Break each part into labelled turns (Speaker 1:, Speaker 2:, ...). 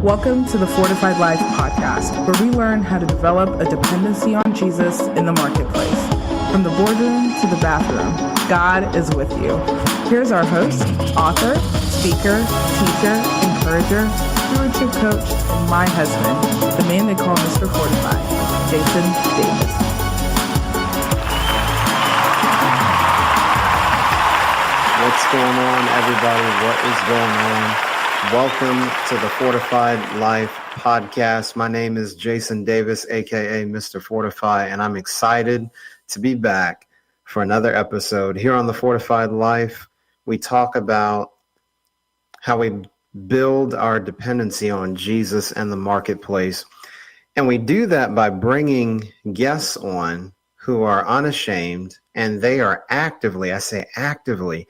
Speaker 1: Welcome to the Fortified Life podcast, where we learn how to develop a dependency on Jesus in the marketplace. From the boardroom to the bathroom, God is with you. Here's our host, author, speaker, teacher, encourager, stewardship coach, and my husband, the man they call Mr. Fortified, Jason Davis.
Speaker 2: What's going on, everybody? What is going on? Welcome to the Fortified Life podcast. My name is Jason Davis, aka Mr. Fortify, and I'm excited to be back for another episode. Here on the Fortified Life, we talk about how we build our dependency on Jesus and the marketplace. And we do that by bringing guests on who are unashamed, and they are actively, I say actively,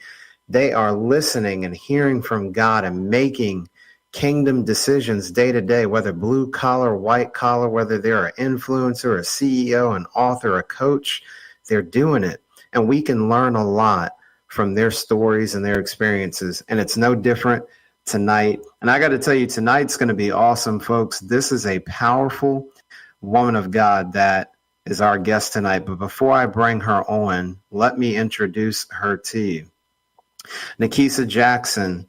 Speaker 2: they are listening and hearing from God and making kingdom decisions day to day, whether blue collar, white collar, whether they're an influencer, a CEO, an author, a coach, they're doing it. And we can learn a lot from their stories and their experiences. And it's no different tonight. And I got to tell you, tonight's going to be awesome, folks. This is a powerful woman of God that is our guest tonight. But before I bring her on, let me introduce her to you. Nakeisa Jackson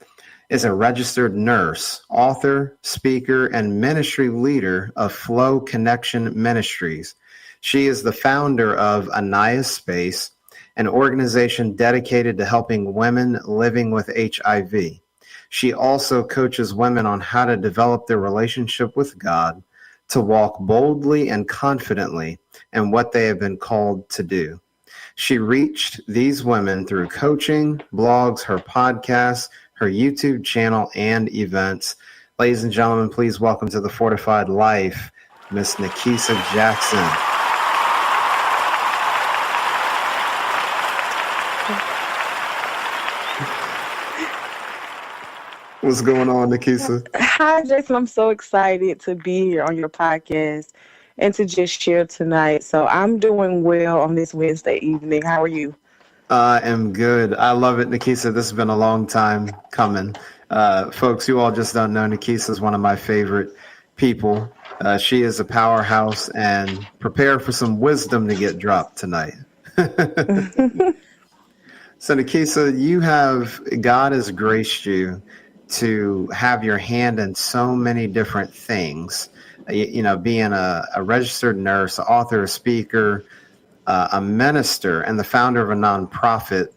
Speaker 2: is a registered nurse, author, speaker, and ministry leader of Flow Connection Ministries. She is the founder of Aniyah Space, an organization dedicated to helping women living with HIV. She also coaches women on how to develop their relationship with God, to walk boldly and confidently in what they have been called to do. She reached these women through coaching, blogs, her podcasts, her YouTube channel, and events. Ladies and gentlemen, please welcome to the Fortified Life, Miss Nakeisa Jackson. What's going on, Nakeisa?
Speaker 3: Hi, Jason. I'm so excited to be here on your podcast and to just share tonight. So I'm doing well on this Wednesday evening. How are you?
Speaker 2: I am good. I love it, Nakeisa. This has been a long time coming. Folks, you all just don't know, Nakeisa is one of my favorite people. She is a powerhouse, and prepare for some wisdom to get dropped tonight. So, Nakeisa, God has graced you to have your hand in so many different things. You know, being a registered nurse, author, a speaker, a minister, and the founder of a nonprofit.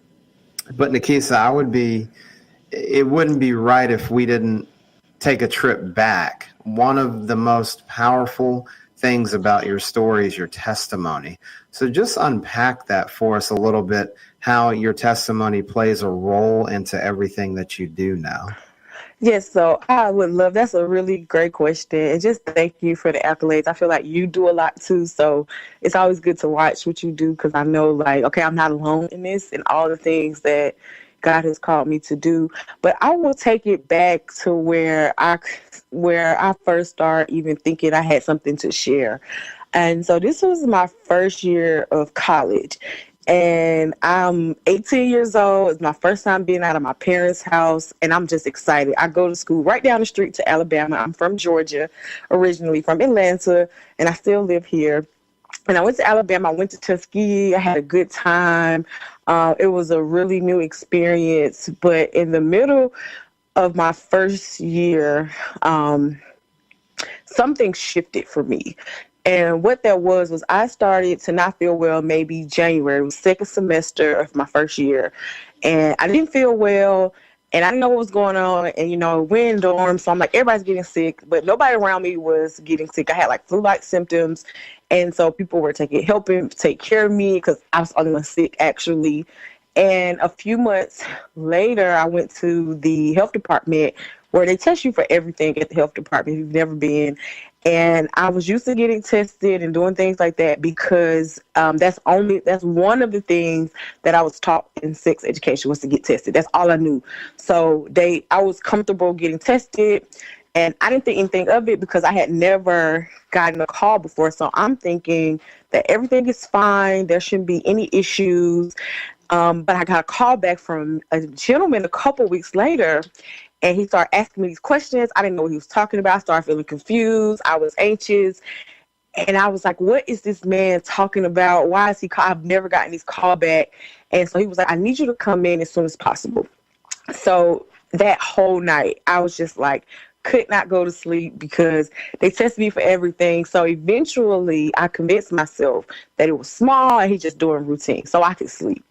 Speaker 2: But Nakeisa, it wouldn't be right if we didn't take a trip back. One of the most powerful things about your story is your testimony. So just unpack that for us a little bit, how your testimony plays a role into everything that you do now.
Speaker 3: Yes, so I would love, that's a really great question. And just thank you for the accolades. I feel like you do a lot too. So it's always good to watch what you do, because I know, like, okay, I'm not alone in this and all the things that God has called me to do. But I will take it back to where I first started even thinking I had something to share. And so this was my first year of college. And I'm 18 years old. It's my first time being out of my parents' house, and I'm just excited. I go to school right down the street to Alabama. I'm from Georgia, originally from Atlanta, and I still live here. And I went to Alabama. I went to Tuskegee. I had a good time. It was a really new experience. But in the middle of my first year, something shifted for me. And what that was I started to not feel well maybe January. It was second semester of my first year. And I didn't feel well, and I didn't know what was going on. And, you know, we're in dorms, so I'm like, everybody's getting sick, but nobody around me was getting sick. I had like flu-like symptoms. And so people were helping take care of me, because I was the only one sick, actually. And a few months later, I went to the health department, where they test you for everything at the health department if you've never been. And I was used to getting tested and doing things like that, because that's one of the things that I was taught in sex education, was to get tested. That's all I knew. So I was comfortable getting tested, and I didn't think anything of it because I had never gotten a call before. So I'm thinking that everything is fine. There shouldn't be any issues. But I got a call back from a gentleman a couple weeks later, And he started asking me these questions. I didn't know what he was talking about. I started feeling confused. I was anxious. And I was like, what is this man talking about? Why is he call? I've never gotten these call back. And so he was like, I need you to come in as soon as possible. So that whole night, I was just like, could not go to sleep because they tested me for everything. So eventually I convinced myself that it was small and he just doing routine so I could sleep.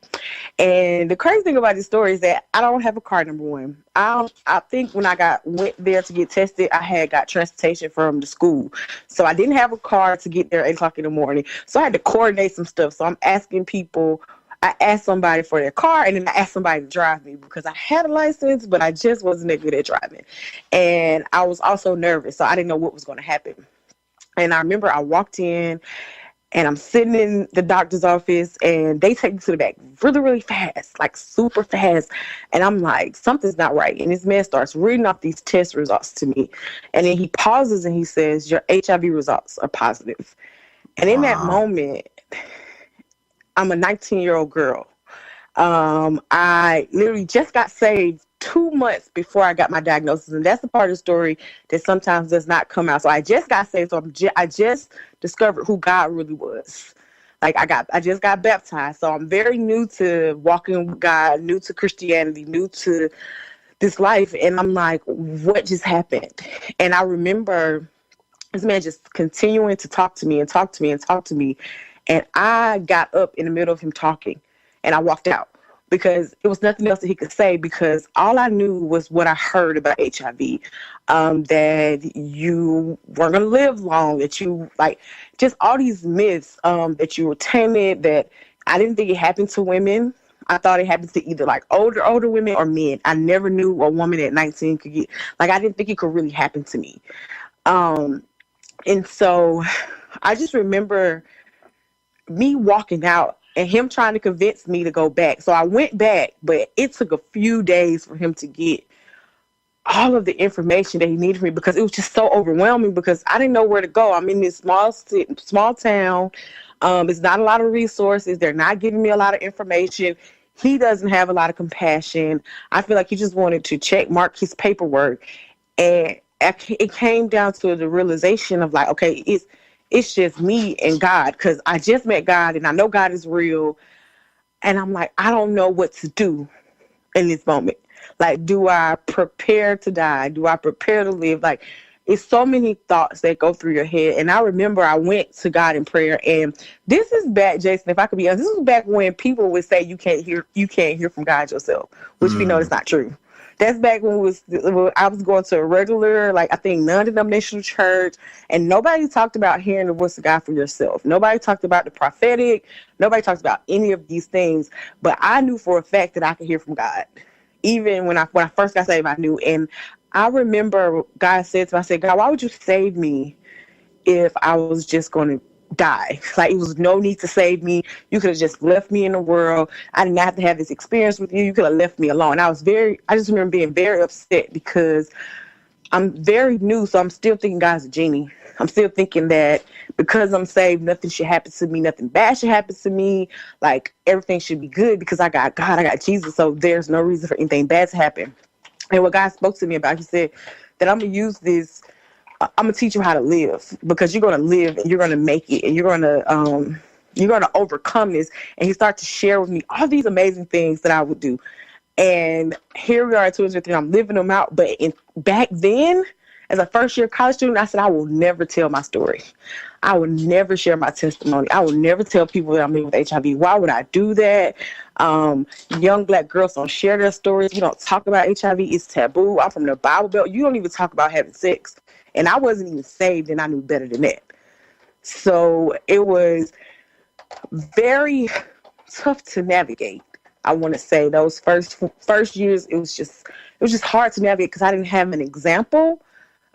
Speaker 3: And the crazy thing about this story is that I don't have a car, number one. I think when I went there to get tested, I had got transportation from the school. So I didn't have a car to get there at 8 o'clock in the morning. So I had to coordinate some stuff. So I'm asking people. I asked somebody for their car, and then I asked somebody to drive me because I had a license, but I just wasn't that good at driving. And I was also nervous, so I didn't know what was going to happen. And I remember I walked in, and I'm sitting in the doctor's office, and they take me to the back really, really fast, like super fast. And I'm like, something's not right. And this man starts reading off these test results to me. And then he pauses, and he says, your HIV results are positive. And in that moment, I'm a 19-year-old girl. I literally just got saved 2 months before I got my diagnosis. And that's the part of the story that sometimes does not come out. So I just got saved. So I just discovered who God really was. Like I just got baptized. So I'm very new to walking with God, new to Christianity, new to this life. And I'm like, what just happened? And I remember this man just continuing to talk to me and talk to me and talk to me. And I got up in the middle of him talking and I walked out because it was nothing else that he could say, because all I knew was what I heard about HIV, that you weren't going to live long, that you like just all these myths, that you were timid, that I didn't think it happened to women. I thought it happened to either like older women or men. I never knew a woman at 19 could get, like, I didn't think it could really happen to me. And so I just remember me walking out and him trying to convince me to go back. So I went back, but it took a few days for him to get all of the information that he needed from me, because it was just so overwhelming because I didn't know where to go. I'm in this small town. It's not a lot of resources. They're not giving me a lot of information. He doesn't have a lot of compassion. I feel like he just wanted to check mark his paperwork. And it came down to the realization of like, okay, it's just me and God, because I just met God and I know God is real. And I'm like, I don't know what to do in this moment. Like, do I prepare to die? Do I prepare to live? Like, it's so many thoughts that go through your head. And I remember I went to God in prayer. And this is back, Jason, if I could be honest, this was back when people would say you can't hear from God yourself, which we know is not true. That's back when I was going to a regular, like, I think non-denominational church, and nobody talked about hearing the voice of God for yourself. Nobody talked about the prophetic. Nobody talked about any of these things. But I knew for a fact that I could hear from God. Even when I first got saved, I knew. And I remember God said to me, I said, God, why would you save me if I was just going to die? Like, it was no need to save me. You could have just left me in the world. I didn't have to have this experience with you. You could have left me alone. I just remember being very upset because I'm very new. So I'm still thinking God's a genie. I'm still thinking that because I'm saved, nothing should happen to me. Nothing bad should happen to me. Like, everything should be good because I got God, I got Jesus. So there's no reason for anything bad to happen. And what God spoke to me about, he said that I'm going to use this. I'm going to teach you how to live, because you're going to live and you're going to make it, and you're going to overcome this. And he started to share with me all these amazing things that I would do. And here we are at 2023. I'm living them out. But back then, as a first-year college student, I said, I will never tell my story. I will never share my testimony. I will never tell people that I'm living with HIV. Why would I do that? Young Black girls don't share their stories. You don't talk about HIV. It's taboo. I'm from the Bible Belt. You don't even talk about having sex. And I wasn't even saved, and I knew better than that. So it was very tough to navigate. I want to say those first years, it was just hard to navigate because I didn't have an example.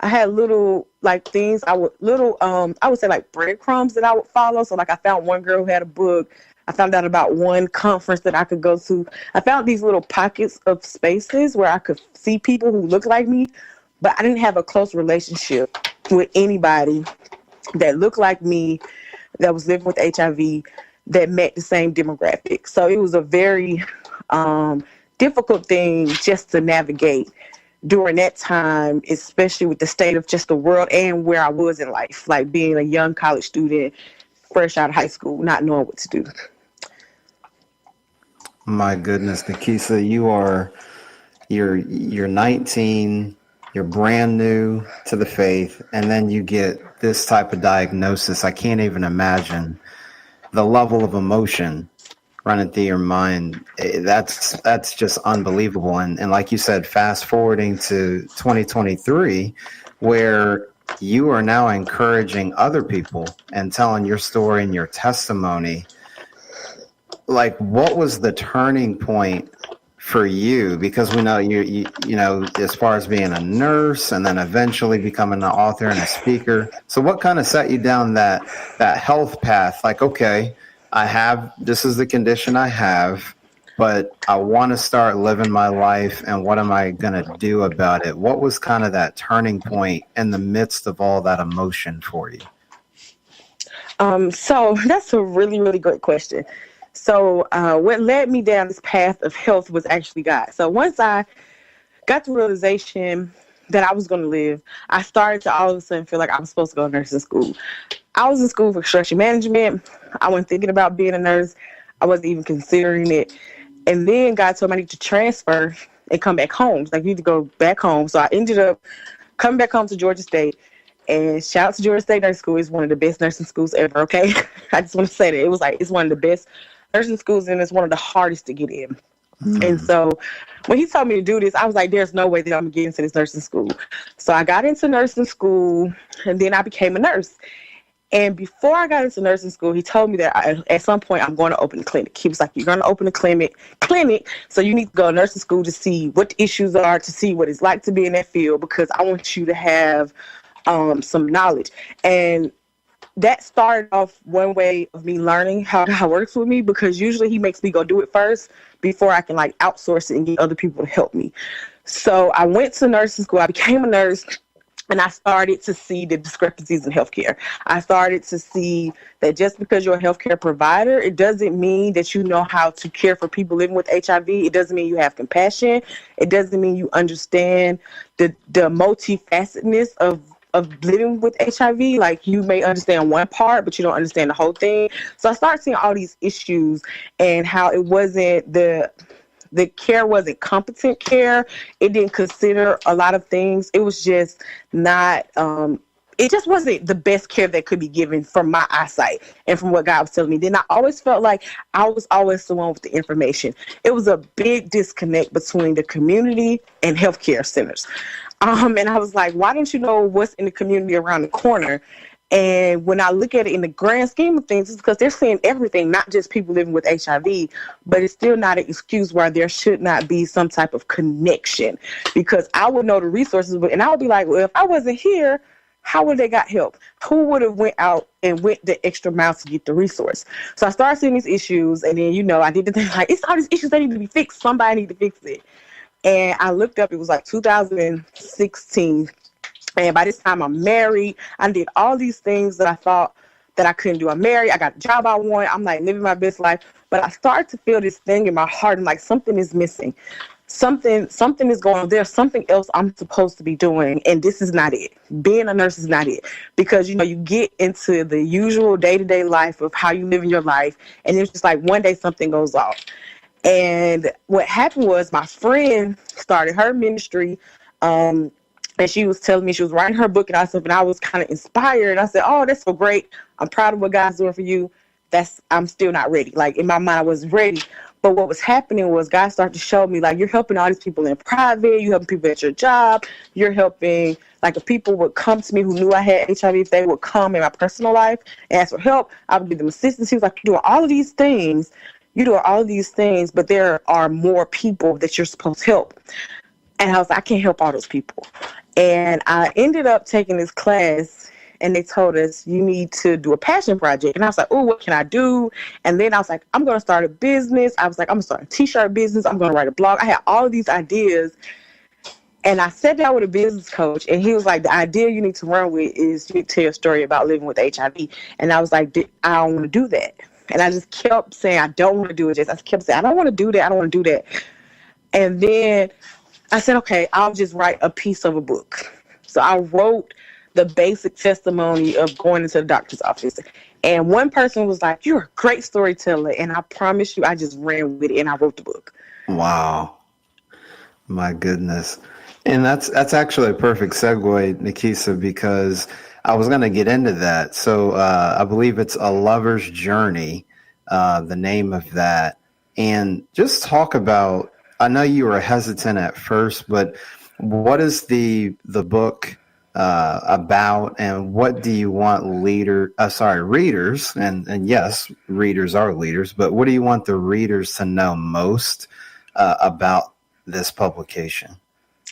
Speaker 3: I had little like things I would say like breadcrumbs that I would follow. So like, I found one girl who had a book. I found out about one conference that I could go to. I found these little pockets of spaces where I could see people who looked like me, but I didn't have a close relationship with anybody that looked like me, that was living with HIV, that met the same demographic. So it was a very difficult thing just to navigate during that time, especially with the state of just the world and where I was in life, like being a young college student, fresh out of high school, not knowing what to do.
Speaker 2: My goodness, Nakeisa, you're 19, you're brand new to the faith, and then you get this type of diagnosis. I can't even imagine the level of emotion running through your mind. That's just unbelievable. And like you said, fast forwarding to 2023, where you are now encouraging other people and telling your story and your testimony. Like, what was the turning point for you? Because we know you know, as far as being a nurse and then eventually becoming an author and a speaker. So what kind of set you down that health path? Like, okay, this is the condition I have, but I want to start living my life, and what am I going to do about it? What was kind of that turning point in the midst of all that emotion for you?
Speaker 3: So that's a really, really great question. So what led me down this path of health was actually God. So once I got the realization that I was going to live, I started to all of a sudden feel like I was supposed to go to nursing school. I was in school for construction management. I wasn't thinking about being a nurse. I wasn't even considering it. And then God told me I need to transfer and come back home. Like, you need to go back home. So I ended up coming back home to Georgia State. And shout out to Georgia State Nursing School. It's one of the best nursing schools ever, okay? I just want to say that. It's one of the best nursing schools, and it's one of the hardest to get in. And so when he told me to do this, I was like, there's no way that I'm going to get into this nursing school. So I got into nursing school, and then I became a nurse. And before I got into nursing school, he told me that at some point I'm going to open a clinic. He was like, you're going to open a clinic, so you need to go to nursing school to see what the issues are, to see what it's like to be in that field, because I want you to have some knowledge. And that started off one way of me learning how God works with me, because usually he makes me go do it first before I can like outsource it and get other people to help me. So I went to nursing school. I became a nurse, and I started to see the discrepancies in healthcare. I started to see that just because you're a healthcare provider, it doesn't mean that you know how to care for people living with HIV. It doesn't mean you have compassion. It doesn't mean you understand the multifacetedness of living with HIV. Like, you may understand one part, but you don't understand the whole thing. So I started seeing all these issues, and how it wasn't the care wasn't competent care. It didn't consider a lot of things. It was just not, it just wasn't the best care that could be given from my eyesight and from what God was telling me. Then I always felt like I was always the one with the information. It was a big disconnect between the community and healthcare centers. And I was like, why don't you know what's in the community around the corner? And when I look at it in the grand scheme of things, it's because they're seeing everything, not just people living with HIV, but it's still not an excuse why there should not be some type of connection, because I would know the resources, and I would be like, well, if I wasn't here, how would they got help? Who would have went out and went the extra mile to get the resource? So I started seeing these issues, and then, I did the thing like, it's all these issues that need to be fixed. Somebody need to fix it. And I looked up, it was like 2016. And by this time I'm married. I did all these things that I thought that I couldn't do. I'm married. I got the job I want. I'm like living my best life. But I started to feel this thing in my heart. And like, something is missing. Something is going on. There's something else I'm supposed to be doing. And this is not it. Being a nurse is not it. Because, you get into the usual day-to-day life of how you live in your life. And it's just like one day something goes off. And what happened was my friend started her ministry, and she was telling me, she was writing her book and all stuff, and I was kind of inspired. I said, oh, that's so great. I'm proud of what God's doing for you. I'm still not ready. Like, in my mind, I wasn't ready. But what was happening was God started to show me, like, you're helping all these people in private. You're helping people at your job. You're helping, like, if people would come to me who knew I had HIV, if they would come in my personal life and ask for help, I would give them assistance. He was like, you're doing all of these things. But there are more people that you're supposed to help. And I was like, I can't help all those people. And I ended up taking this class, and they told us, you need to do a passion project. And I was like, oh, what can I do? And then I was like, I'm going to start a business. I was like, I'm going to start a t-shirt business. I'm going to write a blog. I had all of these ideas. And I sat down with a business coach, and he was like, the idea you need to run with is you need to tell your story about living with HIV. And I was like, I don't want to do that. And I just kept saying, I don't want to do it. I kept saying, I don't want to do that. I don't want to do that. And then I said, okay, I'll just write a piece of a book. So I wrote the basic testimony of going into the doctor's office. And one person was like, "You're a great storyteller." And I promise you, I just ran with it and I wrote the book.
Speaker 2: Wow. My goodness. And that's actually a perfect segue, Nakeisa, because I was going to get into that. So I believe it's A Lover's Journey, the name of that. And just talk about, I know you were hesitant at first, but what is the book about, and what do you want readers, and yes, readers are leaders, but what do you want the readers to know most about this publication?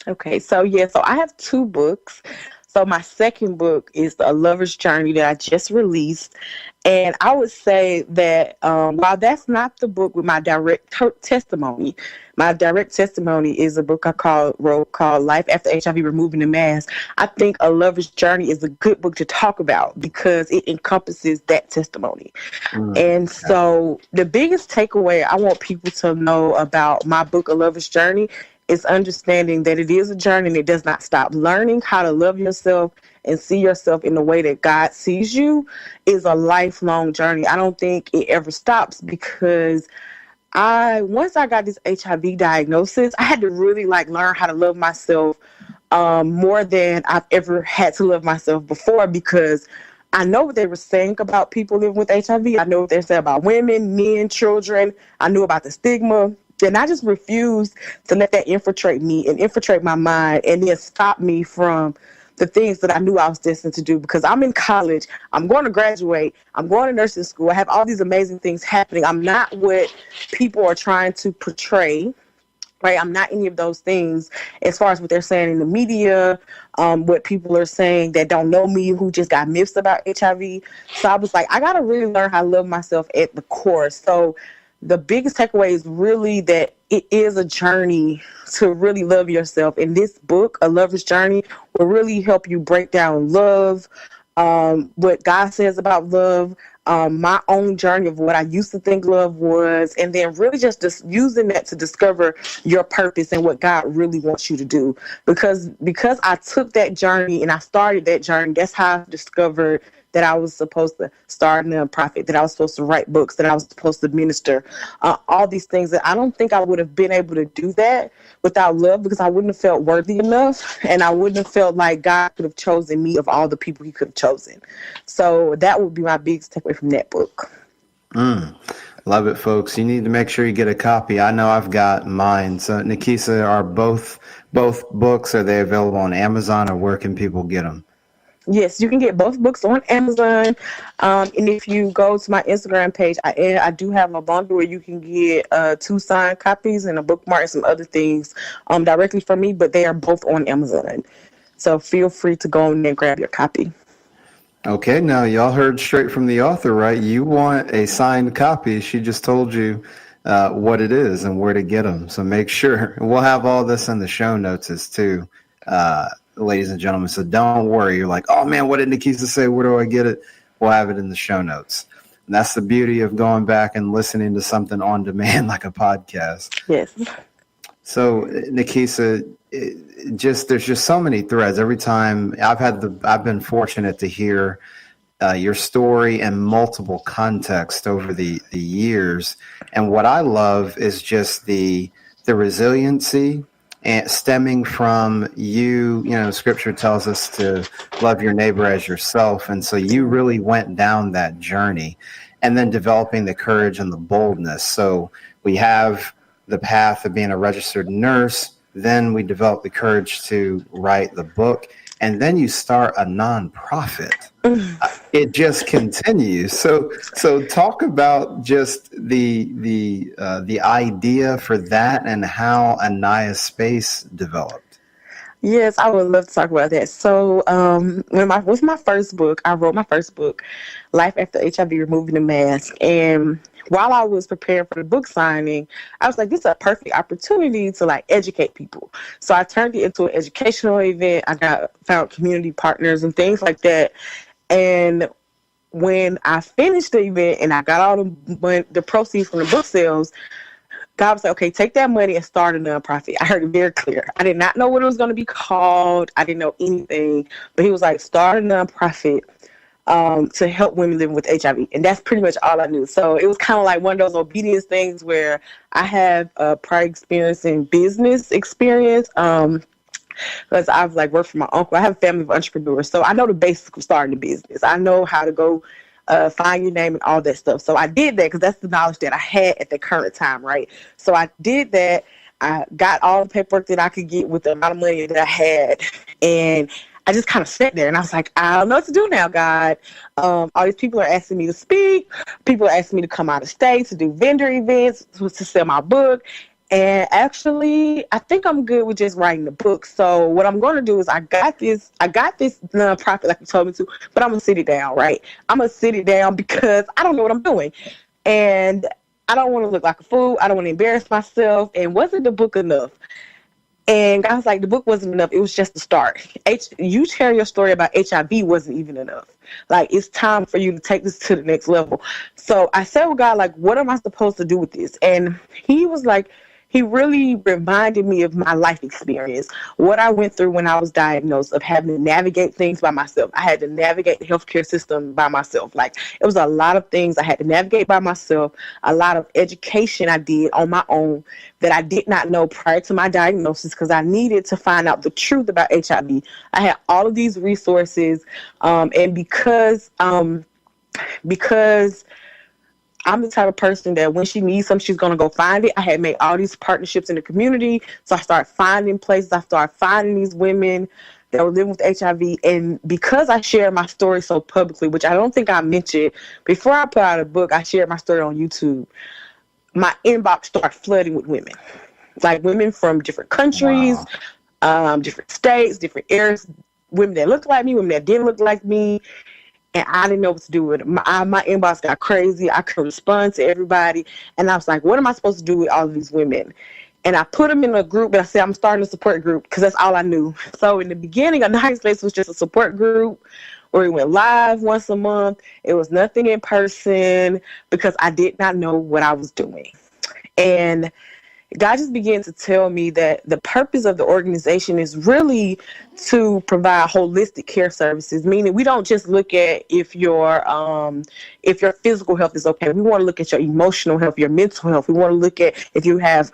Speaker 3: Okay, so I have two books. So my second book is A Lover's Journey that I just released. And I would say that while that's not the book with my direct testimony, my direct testimony is a book I wrote called Life After HIV Removing the Mask. I think A Lover's Journey is a good book to talk about because it encompasses that testimony. And so the biggest takeaway I want people to know about my book, A Lover's Journey, is understanding that it is a journey and it does not stop. Learning how to love yourself and see yourself in the way that God sees you is a lifelong journey. I don't think it ever stops because once I got this HIV diagnosis, I had to really learn how to love myself more than I've ever had to love myself before, because I know what they were saying about people living with HIV. I know what they said about women, men, children. I knew about the stigma. And I just refused to let that infiltrate me and infiltrate my mind and then stop me from the things that I knew I was destined to do, because I'm in college. I'm going to graduate. I'm going to nursing school. I have all these amazing things happening. I'm not what people are trying to portray. Right? I'm not any of those things as far as what they're saying in the media, what people are saying that don't know me, who just got myths about HIV. So I was like, I got to really learn how to love myself at the core. So the biggest takeaway is really that it is a journey to really love yourself. And this book, A Lover's Journey, will really help you break down love, what God says about love, my own journey of what I used to think love was, and then really just using that to discover your purpose and what God really wants you to do. Because I took that journey and I started that journey, that's how I discovered that I was supposed to start a nonprofit, that I was supposed to write books, that I was supposed to minister, all these things that I don't think I would have been able to do that without love, because I wouldn't have felt worthy enough and I wouldn't have felt like God could have chosen me of all the people he could have chosen. So that would be my biggest takeaway from that book.
Speaker 2: Love it, folks. You need to make sure you get a copy. I know I've got mine. So Nakeisa, are both books, are they available on Amazon, or where can people get them?
Speaker 3: Yes, you can get both books on Amazon. And if you go to my Instagram page, I do have a bundle where you can get 2 signed copies and a bookmark and some other things directly from me, but they are both on Amazon. So feel free to go in there and grab your copy.
Speaker 2: Okay, now y'all heard straight from the author, right? You want a signed copy. She just told you what it is and where to get them. So make sure. We'll have all this in the show notes too. Ladies and gentlemen, so don't worry. You're like, oh man, what did Nakeisa say? Where do I get it? We'll have it in the show notes. And that's the beauty of going back and listening to something on demand like a podcast.
Speaker 3: Yes.
Speaker 2: So Nakeisa, there's just so many threads. Every time I've been fortunate to hear your story in multiple contexts over the years. And what I love is just the resiliency, and stemming from you know, Scripture tells us to love your neighbor as yourself. And so you really went down that journey, and then developing the courage and the boldness. So we have the path of being a registered nurse. Then we develop the courage to write the book. And then you start a nonprofit. It just continues. So talk about just the idea for that and how Aniyah Space developed.
Speaker 3: Yes, I would love to talk about that. So with my first book, I wrote my first book, Life After HIV Removing the Mask. And while I was preparing for the book signing, I was like, this is a perfect opportunity to educate people. So I turned it into an educational event. I found community partners and things like that. And when I finished the event and I got all the proceeds from the book sales, God was like, okay, take that money and start a nonprofit. I heard it very clear. I did not know what it was going to be called. I didn't know anything. But he was like, start a nonprofit to help women living with HIV. And that's pretty much all I knew. So it was kind of like one of those obedience things where I have a prior experience in business experience. Because I've like worked for my uncle. I have a family of entrepreneurs. So I know the basics of starting a business. I know how to go find your name and all that stuff. So I did that because that's the knowledge that I had at the current time, right? So I did that. I got all the paperwork that I could get with the amount of money that I had. And I just kind of sat there and I was like, I don't know what to do now, God. All these people are asking me to speak. People are asking me to come out of state to do vendor events, to sell my book. And actually, I think I'm good with just writing the book. So what I'm going to do is I got this nonprofit like you told me to, but I'm going to sit it down, right? I'm going to sit it down because I don't know what I'm doing. And I don't want to look like a fool. I don't want to embarrass myself. And wasn't the book enough? And I was like, the book wasn't enough. It was just the start. You sharing your story about HIV wasn't even enough. Like, it's time for you to take this to the next level. So I said, well, God, like, what am I supposed to do with this? And he was like, he really reminded me of my life experience, what I went through when I was diagnosed, of having to navigate things by myself. I had to navigate the healthcare system by myself. Like, it was a lot of things I had to navigate by myself, a lot of education I did on my own that I did not know prior to my diagnosis because I needed to find out the truth about HIV. I had all of these resources, and because I'm the type of person that when she needs something, she's going to go find it. I had made all these partnerships in the community. So I started finding places. I started finding these women that were living with HIV. And because I shared my story so publicly, which I don't think I mentioned, before I put out a book, I shared my story on YouTube. My inbox started flooding with women. Like women from different countries, different states, different areas, women that looked like me, women that didn't look like me. And I didn't know what to do with it. My inbox got crazy. I couldn't respond to everybody. And I was like, what am I supposed to do with all of these women? And I put them in a group, and I said, I'm starting a support group because that's all I knew. So in the beginning, A Nice Place was just a support group where we went live once a month. It was nothing in person because I did not know what I was doing. And God just began to tell me that the purpose of the organization is really to provide holistic care services, meaning we don't just look at if your physical health is okay. We want to look at your emotional health, your mental health. We want to look at if you have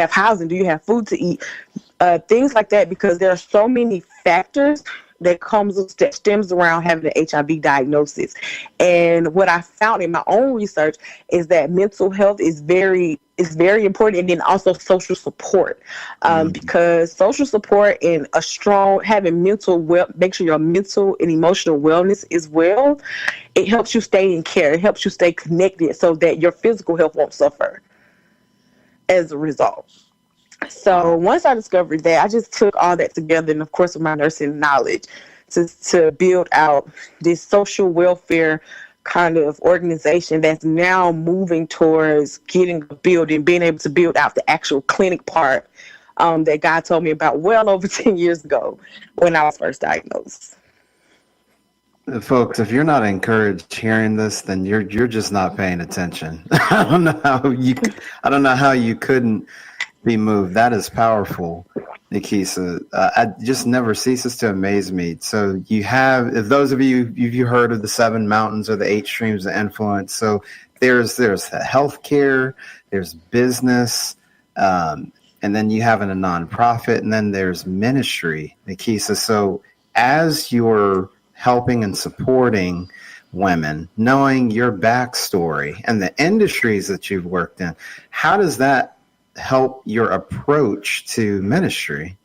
Speaker 3: housing, do you have food to eat, things like that, because there are so many factors that stems around having an HIV diagnosis. And what I found in my own research is that mental health is very important, and then also social support, because social support and having make sure your mental and emotional wellness is well. It helps you stay in care. It helps you stay connected so that your physical health won't suffer as a result. So once I discovered that, I just took all that together, and of course with my nursing knowledge, to build out this social welfare kind of organization that's now moving towards getting a building, being able to build out the actual clinic part that God told me about well over 10 years ago when I was first diagnosed.
Speaker 2: Folks, if you're not encouraged hearing this, then you're just not paying attention. I don't know how you couldn't be moved. That is powerful, Nakeisa. I just never ceases to amaze me. So if those of you've heard of the 7 mountains or the 8 streams of influence. So there's healthcare, there's business, and then you have a nonprofit, and then there's ministry, Nakeisa. So as you're helping and supporting women, knowing your backstory and the industries that you've worked in, how does that help your approach to ministry?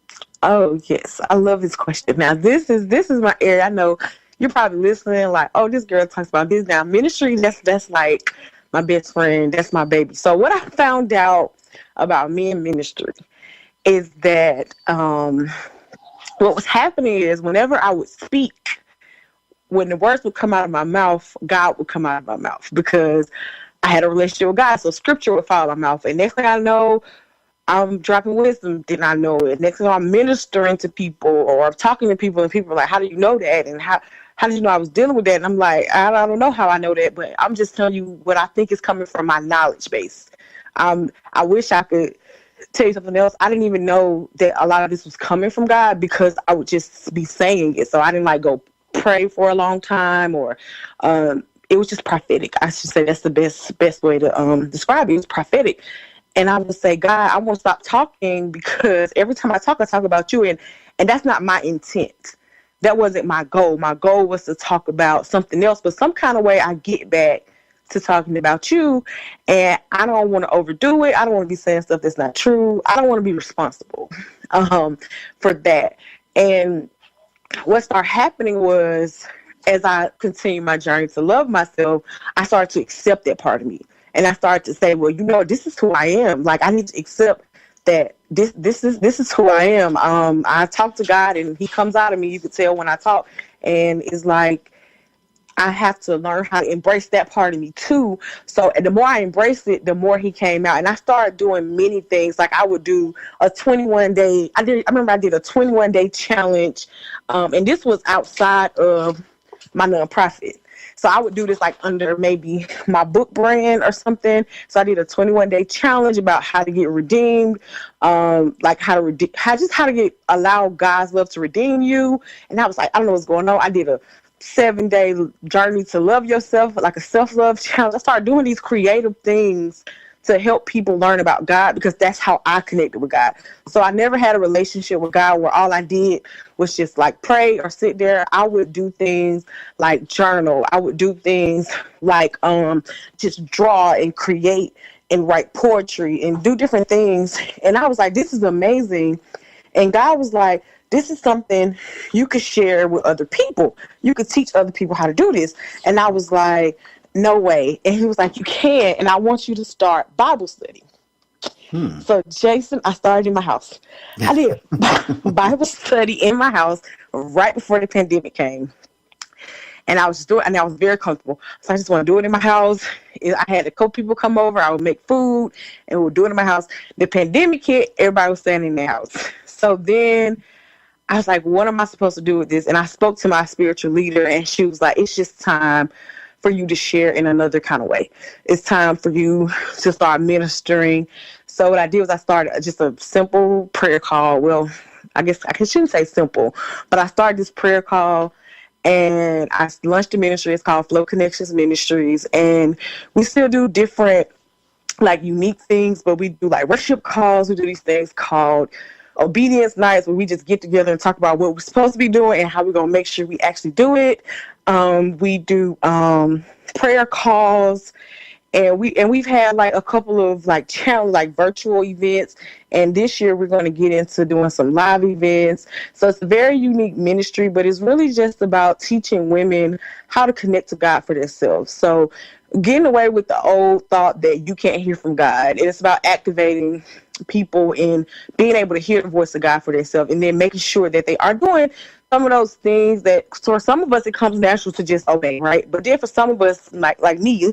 Speaker 3: Oh yes, I love this question. Now this is my area. I know you're probably listening like, oh, this girl talks about this. Now ministry, that's like my best friend. That's my baby. So what I found out about me in ministry is that what was happening is whenever I would speak, when the words would come out of my mouth, God would come out of my mouth because I had a relationship with God. So scripture would fall out of my mouth. And next thing I know, I'm dropping wisdom. Did not know it. Next thing I'm ministering to people or I'm talking to people, and people are like, how do you know that? And how did you know I was dealing with that? And I'm like, I don't know how I know that, but I'm just telling you what I think is coming from my knowledge base. I wish I could tell you something else. I didn't even know that a lot of this was coming from God because I would just be saying it. So I didn't like go pray for a long time, or it was just prophetic. I should say that's the best way to describe it. It was prophetic. And I would say, God, I won't stop talking because every time I talk about you, and that's not my intent. That wasn't my goal. My goal was to talk about something else, but some kind of way I get back to talking about you, and I don't want to overdo it. I don't want to be saying stuff that's not true. I don't want to be responsible for that. And what started happening was, as I continued my journey to love myself, I started to accept that part of me. And I started to say, well, this is who I am. Like, I need to accept that this is who I am. I talk to God and he comes out of me. You can tell when I talk, and it's like, I have to learn how to embrace that part of me too. So the more I embraced it, the more he came out. And I started doing many things. Like, I would do a 21-day. I remember I did a 21-day challenge. And this was outside of my nonprofit. So I would do this like under maybe my book brand or something. So I did a 21-day challenge about how to get redeemed, like how to allow God's love to redeem you. And I was like, I don't know what's going on. I did a 7-day journey to love yourself, like a self-love challenge. I started doing these creative things to help people learn about God, because that's how I connected with God. So I never had a relationship with God where all I did was just like pray or sit there. I would do things like journal. I would do things like just draw and create and write poetry and do different things. And I was like, this is amazing. And God was like, this is something you could share with other people. You could teach other people how to do this. And I was like, no way. And he was like, you can, and I want you to start Bible study. So, Jason, I started in my house. I did Bible study in my house right before the pandemic came. And I was just doing it, and I was very comfortable. So I just want to do it in my house. I had a couple people come over. I would make food, and we would do it in my house. The pandemic hit, everybody was staying in their house. So then I was like, what am I supposed to do with this? And I spoke to my spiritual leader, and she was like, it's just time for you to share in another kind of way. It's time for you to start ministering. So what I did was I started just a simple prayer call. Well, I guess I shouldn't say simple, but I started this prayer call, and I launched a ministry. It's called Flow Connection Ministries. And we still do different, like, unique things, but we do like worship calls. We do these things called obedience nights, where we just get together and talk about what we're supposed to be doing and how we're going to make sure we actually do it. We do prayer calls, and we've had like a couple of like challenge, like virtual events. And this year we're going to get into doing some live events. So it's a very unique ministry, but it's really just about teaching women how to connect to God for themselves. So getting away with the old thought that you can't hear from God. It's about activating people in being able to hear the voice of God for themselves, and then making sure that they are doing some of those things that, for some of us, it comes natural to just obey, right? But then for some of us, like me,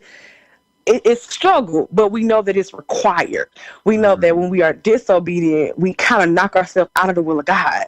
Speaker 3: it's struggle, but we know that it's required. We know that when we are disobedient, we kind of knock ourselves out of the will of God.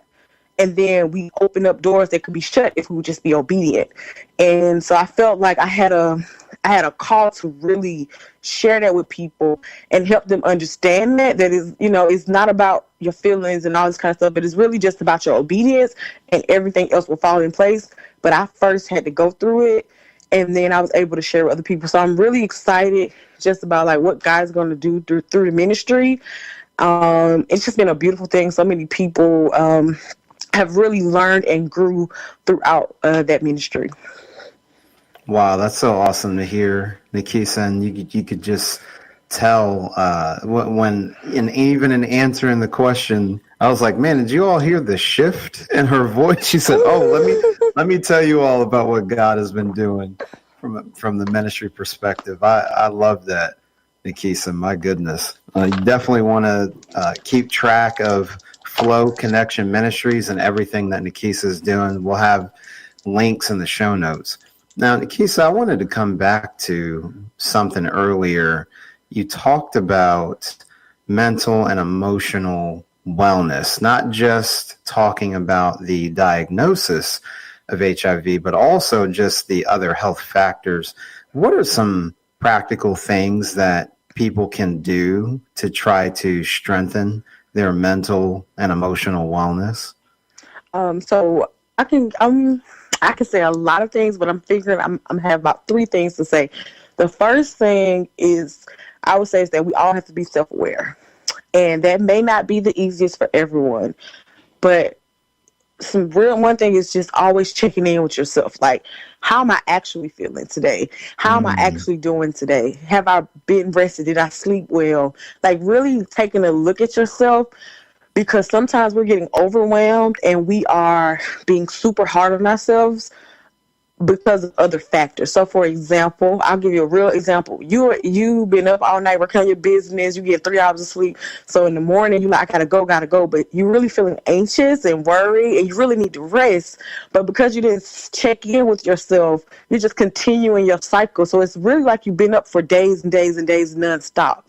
Speaker 3: And then we open up doors that could be shut if we would just be obedient. And so I felt like I had a call to really share that with people and help them understand that is, it's not about your feelings and all this kind of stuff, but it's really just about your obedience, and everything else will fall in place. But I first had to go through it, and then I was able to share with other people. So I'm really excited just about like what God's going to do through the ministry. It's just been a beautiful thing. So many people have really learned and grew throughout that ministry.
Speaker 2: Wow, that's so awesome to hear, Nakeisa. And you could just tell when even in answering the question, I was like, man, did you all hear the shift in her voice? She said, oh, let me tell you all about what God has been doing from the ministry perspective. I love that, Nakeisa. My goodness. You definitely want to keep track of Flow Connection Ministries and everything that Nakeisa is doing. We'll have links in the show notes. Now, Nakeisa, I wanted to come back to something earlier. You talked about mental and emotional wellness, not just talking about the diagnosis of HIV, but also just the other health factors. What are some practical things that people can do to try to strengthen their mental and emotional wellness?
Speaker 3: So I can say a lot of things, but I'm figuring I'm have about three things to say. The first thing is I would say is that we all have to be self-aware, and that may not be the easiest for everyone, but one thing is just always checking in with yourself. Like, how am I actually feeling today? How am I actually doing today? Have I been rested? Did I sleep well? Like, really taking a look at yourself, because sometimes we're getting overwhelmed and we are being super hard on ourselves because of other factors. So, for example, I'll give you a real example. You've been up all night working on your business. You get 3 hours of sleep. So in the morning, you're like, I gotta go. But you're really feeling anxious and worried, and you really need to rest. But because you didn't check in with yourself, you're just continuing your cycle. So it's really like you've been up for days and days and days nonstop,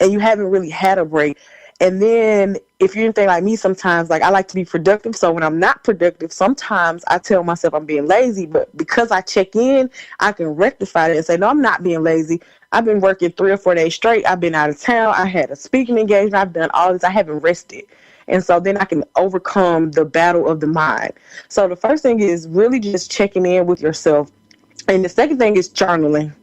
Speaker 3: and you haven't really had a break. And then if you're anything like me, sometimes, like, I like to be productive. So when I'm not productive, sometimes I tell myself I'm being lazy. But because I check in, I can rectify it and say, no, I'm not being lazy. I've been working 3 or 4 days straight. I've been out of town. I had a speaking engagement. I've done all this. I haven't rested. And so then I can overcome the battle of the mind. So the first thing is really just checking in with yourself. And the second thing is journaling.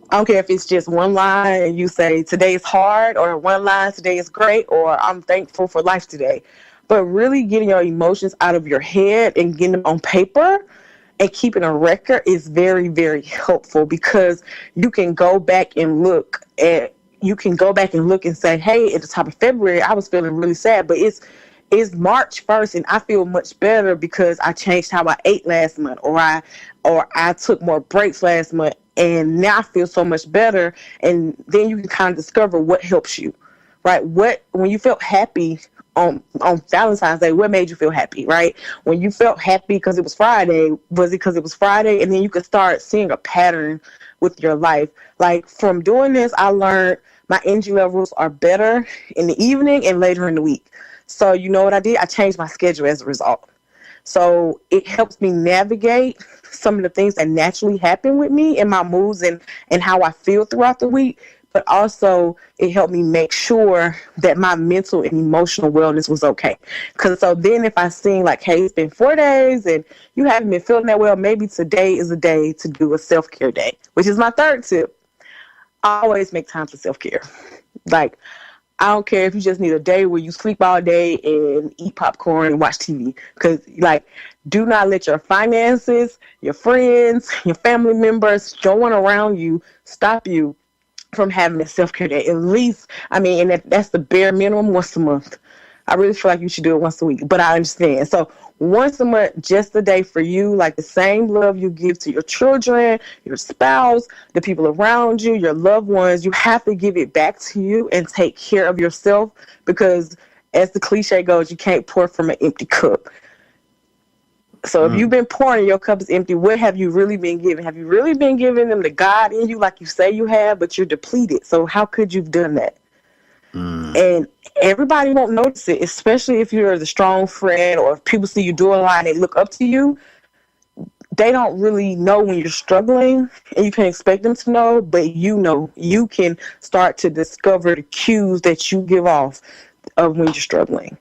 Speaker 3: I don't care if it's just one line and you say today is hard, or one line today is great, or I'm thankful for life today. But really getting your emotions out of your head and getting them on paper and keeping a record is very, very helpful, because you can go back and look and say, hey, at the top of February, I was feeling really sad, but it's March 1st and I feel much better because I changed how I ate last month, or I took more breaks last month, and now I feel so much better. And then you can kind of discover what helps you, right? When you felt happy on Valentine's Day, what made you feel happy, right? When you felt happy because it was Friday, was it because it was Friday? And then you could start seeing a pattern with your life. Like, from doing this, I learned my energy levels are better in the evening and later in the week. So you know what I did? I changed my schedule as a result. So it helps me navigate some of the things that naturally happen with me and my moods and how I feel throughout the week. But also it helped me make sure that my mental and emotional wellness was okay. Because so then if I seen like, hey, it's been 4 days and you haven't been feeling that well, maybe today is a day to do a self-care day, which is my third tip. I always make time for self-care. Like, I don't care if you just need a day where you sleep all day and eat popcorn and watch TV. Because, like, do not let your finances, your friends, your family members, no one around you stop you from having a self-care day. At least, and that's the bare minimum, once a month. I really feel like you should do it once a week, but I understand. So once a month, just a day for you, like the same love you give to your children, your spouse, the people around you, your loved ones, you have to give it back to you and take care of yourself, because as the cliche goes, you can't pour from an empty cup. So if you've been pouring and your cup is empty, what have you really been giving? Have you really been giving them the God in you like you say you have, but you're depleted? So how could you've done that? And everybody won't notice it, especially if you're the strong friend, or if people see you doing a lot and they look up to you. They don't really know when you're struggling, and you can't expect them to know, but you can start to discover the cues that you give off of when you're struggling.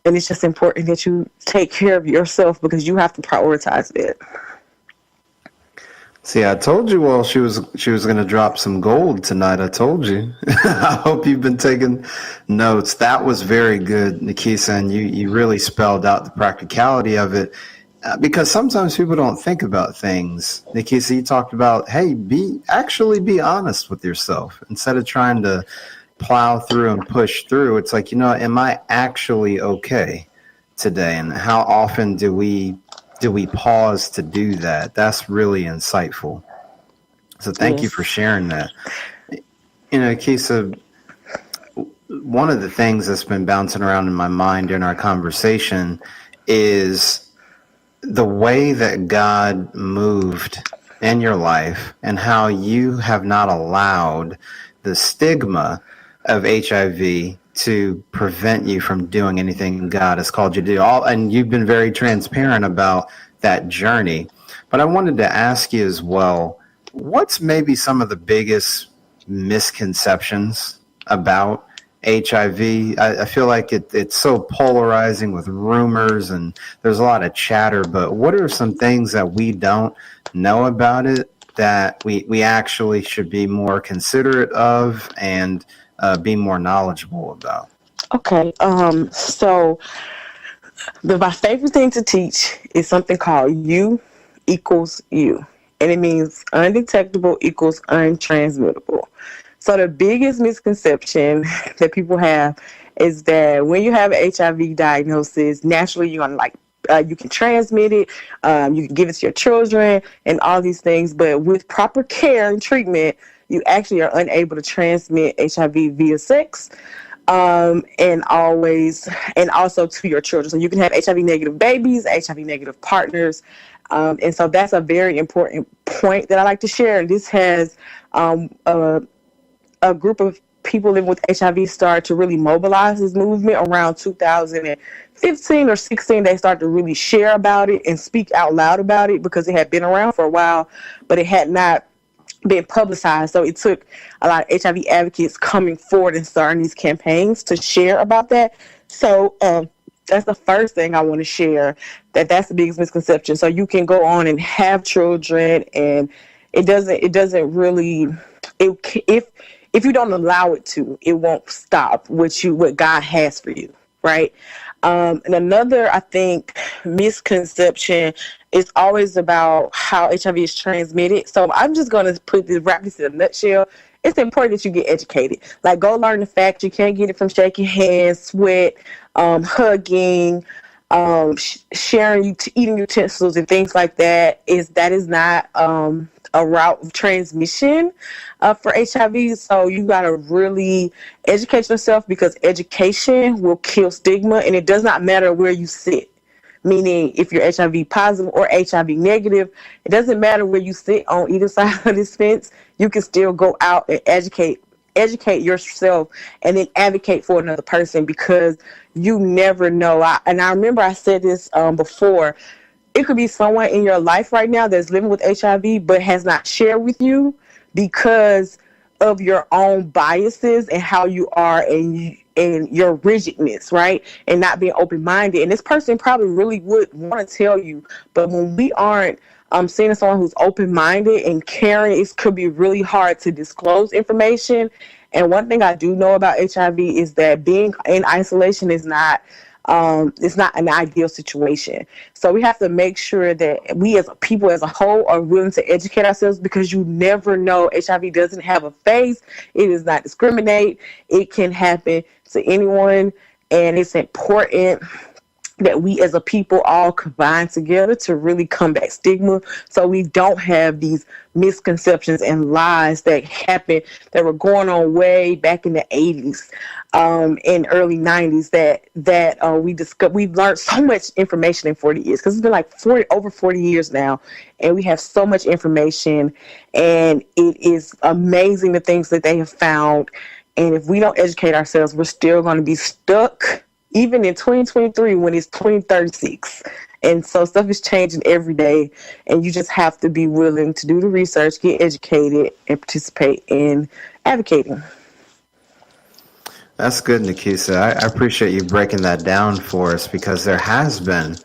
Speaker 3: And it's just important that you take care of yourself, because you have to prioritize it.
Speaker 2: See, I told you all she was going to drop some gold tonight. I told you. I hope you've been taking notes. That was very good, Nakeisa, and you really spelled out the practicality of it, because sometimes people don't think about things. Nakeisa, you talked about, hey, be honest with yourself instead of trying to plow through and push through. It's like, am I actually okay today? And how often do we pause to do that? That's really insightful. So thank you for sharing that. Keisa, one of the things that's been bouncing around in my mind during our conversation is the way that God moved in your life and how you have not allowed the stigma of HIV to prevent you from doing anything God has called you to do. And you've been very transparent about that journey. But I wanted to ask you as well, what's maybe some of the biggest misconceptions about HIV. I feel like it's so polarizing with rumors and there's a lot of chatter, but what are some things that we don't know about it that we actually should be more considerate of and be more knowledgeable about?
Speaker 3: Okay. So my favorite thing to teach is something called U equals U. And it means undetectable equals untransmittable. So the biggest misconception that people have is that when you have an HIV diagnosis, naturally you're gonna you can transmit it, you can give it to your children, and all these things. But with proper care and treatment, you actually are unable to transmit HIV via sex, and also to your children. So you can have HIV negative babies, HIV negative partners. And so that's a very important point that I like to share. And this has a group of people living with HIV started to really mobilize this movement around 2015 or 16. They started to really share about it and speak out loud about it because it had been around for a while, but it had not been publicized. So it took a lot of HIV advocates coming forward and starting these campaigns to share about that. So that's the first thing I want to share, that's the biggest misconception. So you can go on and have children, and it doesn't really, if you don't allow it to, it won't stop what God has for you, right? And another, I think, misconception is always about how HIV is transmitted. So I'm just going to wrap this in a nutshell. It's important that you get educated. Like, go learn the fact you can't get it from shaking hands, sweat, hugging, sharing eating utensils and things like that. That is not a route of transmission for HIV. So you got to really educate yourself, because education will kill stigma, and it does not matter where you sit. Meaning, if you're HIV positive or HIV negative, it doesn't matter where you sit on either side of this fence. You can still go out and educate yourself and then advocate for another person, because you never know. I remember I said this before. It could be someone in your life right now that's living with HIV but has not shared with you because of your own biases and how you are and your rigidness, right? And not being open-minded. And this person probably really would want to tell you, but when we aren't seeing someone who's open-minded and caring, it could be really hard to disclose information. And one thing I do know about HIV is that being in isolation is not it's not an ideal situation. So we have to make sure that we as a people as a whole are willing to educate ourselves, because you never know. HIV doesn't have a face. It does not discriminate. It can happen to anyone. And it's important that we as a people all combine together to really combat stigma, so we don't have these misconceptions and lies that happened, that were going on way back in the 80s and early 90s, that we've learned so much information in 40 years, because it's been like over 40 years now, and we have so much information, and it is amazing the things that they have found. And if we don't educate ourselves, we're still going to be stuck even in 2023 when it's 2036. And so stuff is changing every day, and you just have to be willing to do the research, get educated, and participate in advocating.
Speaker 2: That's good, Nakeisa. I appreciate you breaking that down for us, because there has been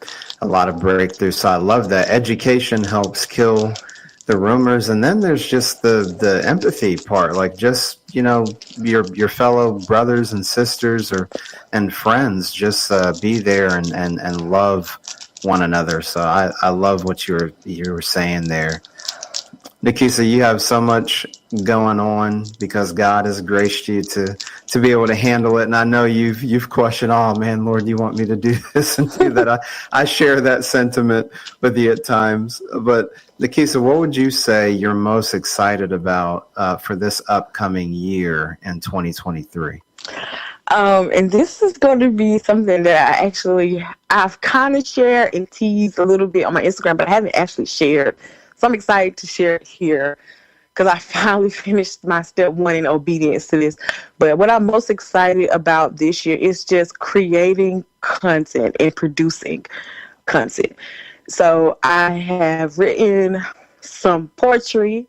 Speaker 2: a lot of breakthroughs. So I love that. Education helps kill the rumors, and then there's just the empathy part, like just, your fellow brothers and sisters and friends, just be there and love one another. So I love what you were saying there. Nakeisa, you have so much going on because God has graced you to be able to handle it. And I know you've questioned, oh man, Lord, you want me to do this and do that. I share that sentiment with you at times. But Nakeisa, what would you say you're most excited about for this upcoming year in 2023?
Speaker 3: And this is going to be something that I've kind of shared and teased a little bit on my Instagram, but I haven't actually shared. So I'm excited to share it here, because I finally finished my step 1 in obedience to this. But what I'm most excited about this year is just creating content and producing content. So I have written some poetry,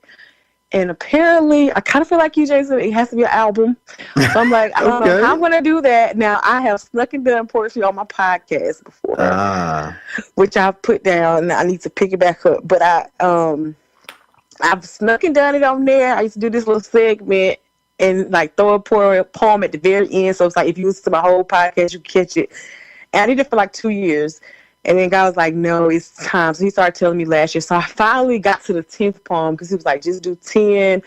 Speaker 3: And apparently, I kind of feel like you, Jason, it has to be an album. So I'm like, I don't know how I'm going to do that. Now, I have snuck and done poetry on my podcast before, which I've put down. I need to pick it back up. But I've snuck and done it on there. I used to do this little segment and like throw a poem at the very end. So it's like if you listen to my whole podcast, you can catch it. And I did it for like 2 years. And then God was like, no, it's time. So he started telling me last year. So I finally got to the 10th poem because he was like, just do 10.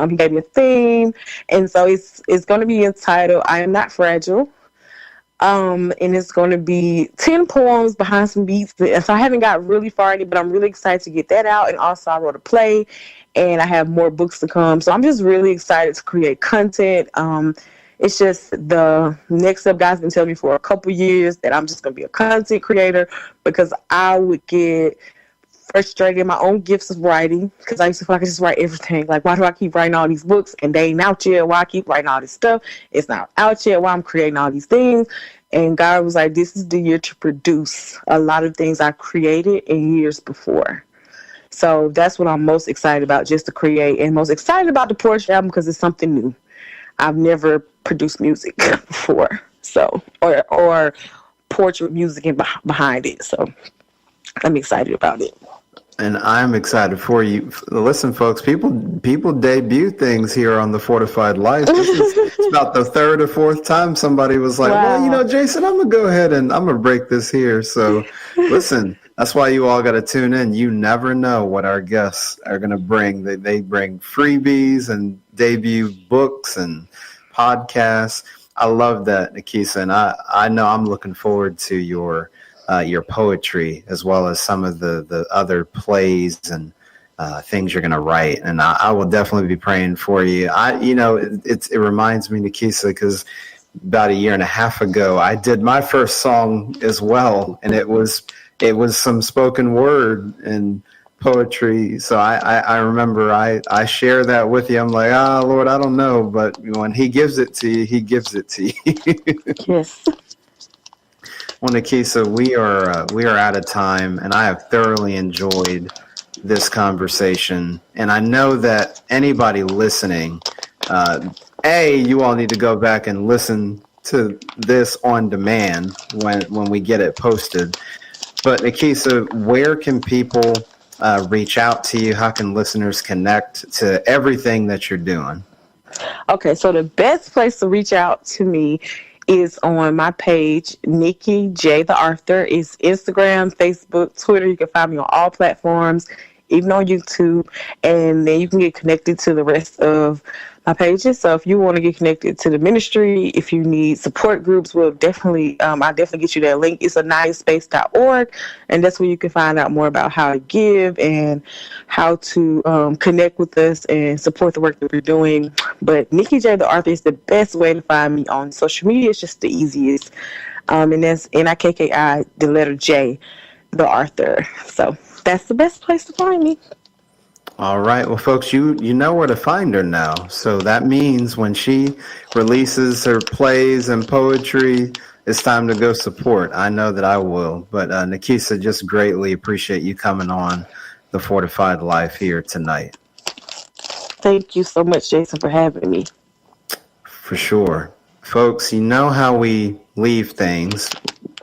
Speaker 3: He gave me a theme. And so it's going to be entitled, I Am Not Fragile. And it's going to be 10 poems behind some beats. And so I haven't got really far in it, but I'm really excited to get that out. And also I wrote a play and I have more books to come. So I'm just really excited to create content. It's just the next step. God's been telling me for a couple years that I'm just going to be a content creator because I would get frustrated in my own gifts of writing because I used to feel like I just write everything. Like, why do I keep writing all these books and they ain't out yet? Why I keep writing all this stuff? It's not out yet. Why I'm creating all these things? And God was like, this is the year to produce a lot of things I created in years before. So that's what I'm most excited about, just to create, and most excited about the poetry album because it's something new. I've never produced music before, so or portrait music and behind it. So I'm excited about it.
Speaker 2: And I'm excited for you. Listen, folks, people debut things here on the Fortified Life. It's about the third or fourth time somebody was like, wow. Well, Jason, I'm going to go ahead and I'm going to break this here. So listen, that's why you all got to tune in. You never know what our guests are going to bring. They bring freebies and debut books and podcasts. I love that, Nakeisa. And I know I'm looking forward to your poetry as well as some of the other plays and things you're going to write. And I will definitely be praying for you. It reminds me, Nakeisa, because about 1.5 years ago, I did my first song as well. And it was some spoken word and poetry. So I remember I share that with you. I'm like, Lord, I don't know. But when he gives it to you, he gives it to you.
Speaker 3: Yes.
Speaker 2: Well, Nakeisa, we are out of time, and I have thoroughly enjoyed this conversation. And I know that anybody listening, you all need to go back and listen to this on demand when we get it posted. But Nakeisa, where can people reach out to you? How can listeners connect to everything that you're doing?
Speaker 3: Okay, so the best place to reach out to me is on my page, Nikki J. the Author. It's Instagram, Facebook, Twitter. You can find me on all platforms, even on YouTube. And then you can get connected to the rest of my pages. So if you want to get connected to the ministry, if you need support groups, I'll definitely get you that link. It's aniyahspace.org, and that's where you can find out more about how to give and how to connect with us and support the work that we're doing. But Nikki J. the Author is the best way to find me on social media. It's just the easiest. And that's Nikki, the letter J, the Author. So that's the best place to find me.
Speaker 2: All right. Well, folks, you know where to find her now. So that means when she releases her plays and poetry, it's time to go support. I know that I will. But Nakeisa, just greatly appreciate you coming on the Fortified Life here tonight.
Speaker 3: Thank you so much, Jason, for having me. For
Speaker 2: sure. Folks, you know how we leave things.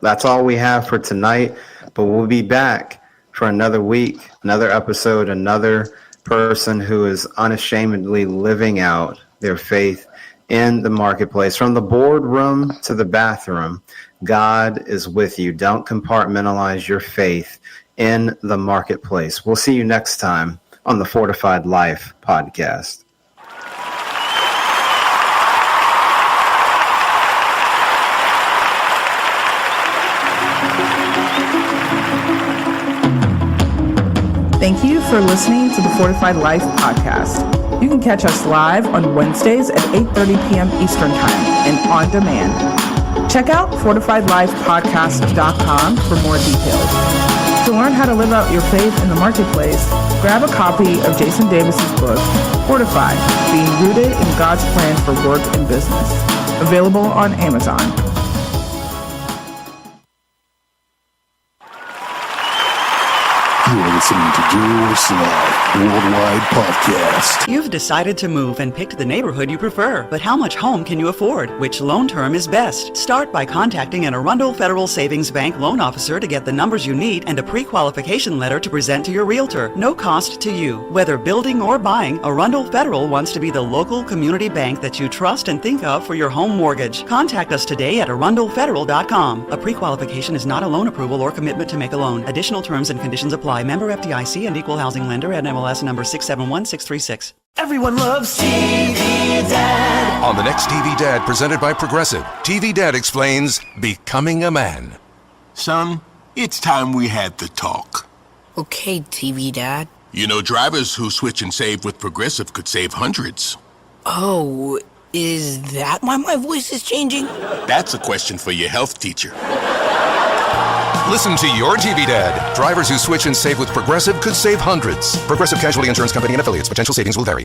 Speaker 2: That's all we have for tonight, but we'll be back for another week, another episode, another person who is unashamedly living out their faith in the marketplace. From the boardroom to the bathroom, God is with you. Don't compartmentalize your faith in the marketplace. We'll see you next time on the Fortified Life podcast.
Speaker 1: Thank you for listening to the Fortified Life podcast. You can catch us live on Wednesdays at 8:30 p.m. Eastern Time and on demand. Check out fortifiedlifepodcast.com for more details. To learn how to live out your faith in the marketplace, grab a copy of Jason Davis's book, Fortified, Being Rooted in God's Plan for Work and Business, available on Amazon.
Speaker 4: You're listening to Joel Sly Worldwide Podcast.
Speaker 5: You've decided to move and picked the neighborhood you prefer, but how much home can you afford? Which loan term is best? Start by contacting an Arundel Federal Savings Bank loan officer to get the numbers you need and a pre-qualification letter to present to your realtor. No cost to you. Whether building or buying, Arundel Federal wants to be the local community bank that you trust and think of for your home mortgage. Contact us today at arundelfederal.com. A pre-qualification is not a loan approval or commitment to make a loan. Additional terms and conditions apply. Member FDIC and equal housing lender at MLS number 671636.
Speaker 6: Everyone loves TV Dad.
Speaker 7: On the next TV Dad, presented by Progressive, TV Dad explains becoming a man.
Speaker 4: Son, it's time we had the talk.
Speaker 6: Okay, TV Dad.
Speaker 4: You know, drivers who switch and save with Progressive could save hundreds.
Speaker 6: Oh, is that why my voice is changing?
Speaker 4: That's a question for your health teacher.
Speaker 7: Listen to your TV Dad. Drivers who switch and save with Progressive could save hundreds. Progressive Casualty Insurance Company and affiliates. Potential savings will vary.